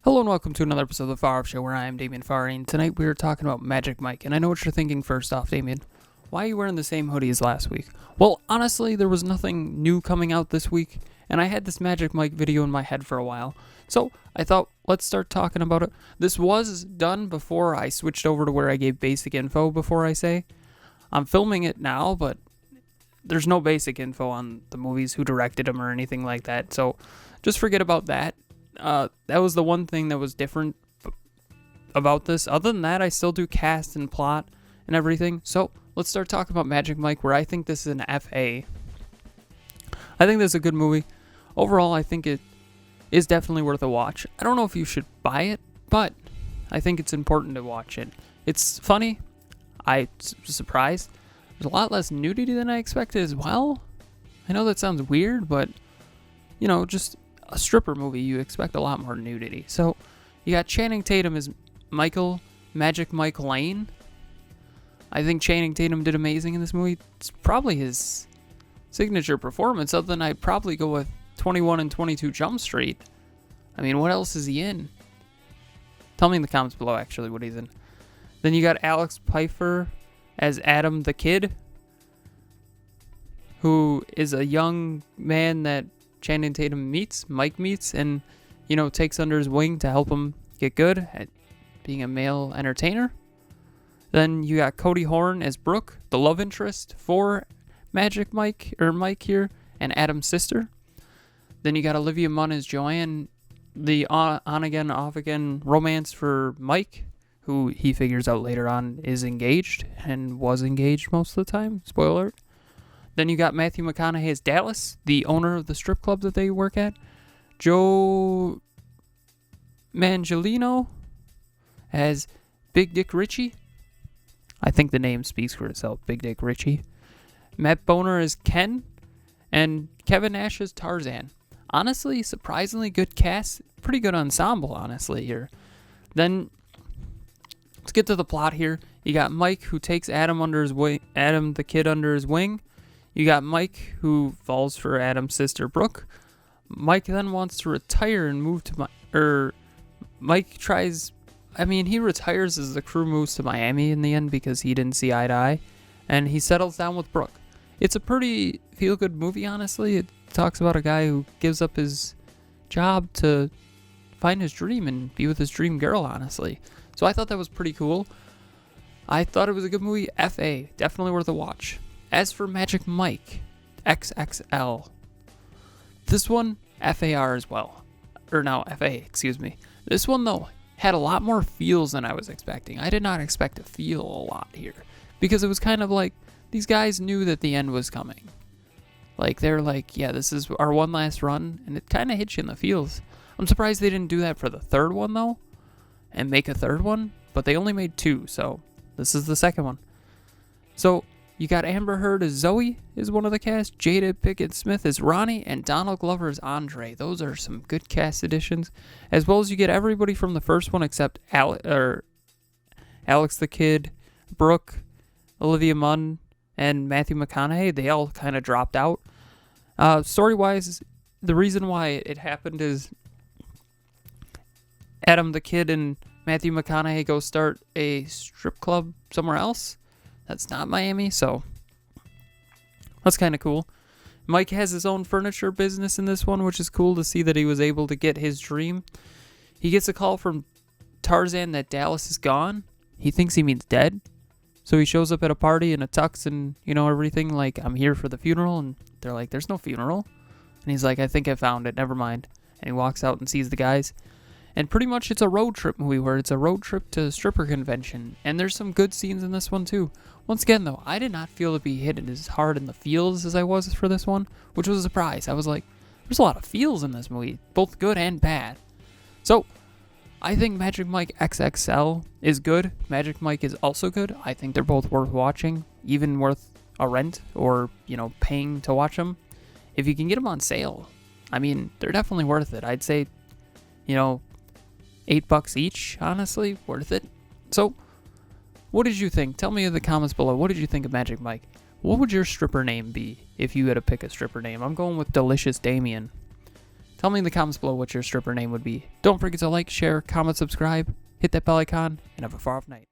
Hello and welcome to another episode of the Farr Show, where I am Damien Farr, and tonight we are talking about Magic Mike. And I know what you're thinking first off, Damien. Why are you wearing the same hoodie as last week? Well, honestly, there was nothing new coming out this week, and I had this Magic Mike video in my head for a while. So I thought, let's start talking about it. This was done before I switched over to where I gave basic info before I say. I'm filming it now, but there's no basic info on the movies, who directed them, or anything like that. So just forget about that. That was the one thing that was different about this. Other than that, I still do cast and plot and everything. So let's start talking about Magic Mike, where I think this is an FA. I think this is a good movie. Overall, I think it is definitely worth a watch. I don't know if you should buy it, but I think it's important to watch it. It's funny. I was surprised. There's a lot less nudity than I expected as well. I know that sounds weird, but, you know, just a stripper movie, you expect a lot more nudity. So you got Channing Tatum as Magic Mike Lane. I think Channing Tatum did amazing in this movie. It's probably his signature performance, other than I'd probably go with 21 and 22 Jump Street. I mean, what else is he in? Tell me in the comments below, actually, what he's in. Then you got Alex Pfeiffer as Adam the Kid, who is a young man that Channing Tatum Mike meets, and, you know, takes under his wing to help him get good at being a male entertainer. Then you got Cody Horn as Brooke, the love interest for Magic Mike, or Mike here, and Adam's sister. Then you got Olivia Munn as Joanne, the on-again, off-again romance for Mike, who he figures out later on is engaged, and was engaged most of the time. Spoiler alert. Then you got Matthew McConaughey as Dallas, the owner of the strip club that they work at. Joe Manganiello as Big Dick Richie. I think the name speaks for itself, Big Dick Richie. Matt Boner as Ken. And Kevin Nash as Tarzan. Honestly, surprisingly good cast. Pretty good ensemble, honestly, here. Then, let's get to the plot here. You got Mike, who takes Adam the Kid under his wing. You got Mike, who falls for Adam's sister, Brooke. Mike then wants to retire and move to he retires as the crew moves to Miami in the end because he didn't see eye to eye. And he settles down with Brooke. It's a pretty feel-good movie, honestly. It talks about a guy who gives up his job to find his dream and be with his dream girl, honestly. So I thought that was pretty cool. I thought it was a good movie. FA, definitely worth a watch. As for Magic Mike XXL, this one, FAR as well. FA, excuse me. This one, though, had a lot more feels than I was expecting. I did not expect to feel a lot here, because it was kind of like these guys knew that the end was coming. Like, they're like, yeah, this is our one last run, and it kind of hits you in the feels. I'm surprised they didn't do that for the third one, though, and make a third one, but they only made two, so this is the second one. So you got Amber Heard as Zoe is one of the cast, Jada Pinkett Smith as Ronnie, and Donald Glover as Andre. Those are some good cast additions. As well as you get everybody from the first one except Alex the Kid, Brooke, Olivia Munn, and Matthew McConaughey. They all kind of dropped out. Story-wise, the reason why it happened is Adam the Kid and Matthew McConaughey go start a strip club somewhere else. That's not Miami, so that's kind of cool. Mike has his own furniture business in this one, which is cool to see that he was able to get his dream. He gets a call from Tarzan that Dallas is gone. He thinks he means dead. So he shows up at a party in a tux and, you know, everything, like, I'm here for the funeral. And they're like, there's no funeral. And he's like, I think I found it. Never mind. And he walks out and sees the guys. And pretty much it's a road trip movie where it's a road trip to a stripper convention. And there's some good scenes in this one too. Once again, though, I did not feel it be hit as hard in the feels as I was for this one, which was a surprise. I was like, there's a lot of feels in this movie, both good and bad. So I think Magic Mike XXL is good. Magic Mike is also good. I think they're both worth watching, even worth a rent or, you know, paying to watch them. If you can get them on sale, I mean, they're definitely worth it. I'd say, you know, $8 each, honestly, worth it. So, what did you think? Tell me in the comments below. What did you think of Magic Mike? What would your stripper name be if you had to pick a stripper name? I'm going with Delicious Damien. Tell me in the comments below what your stripper name would be. Don't forget to like, share, comment, subscribe, hit that bell icon, and have a far off night.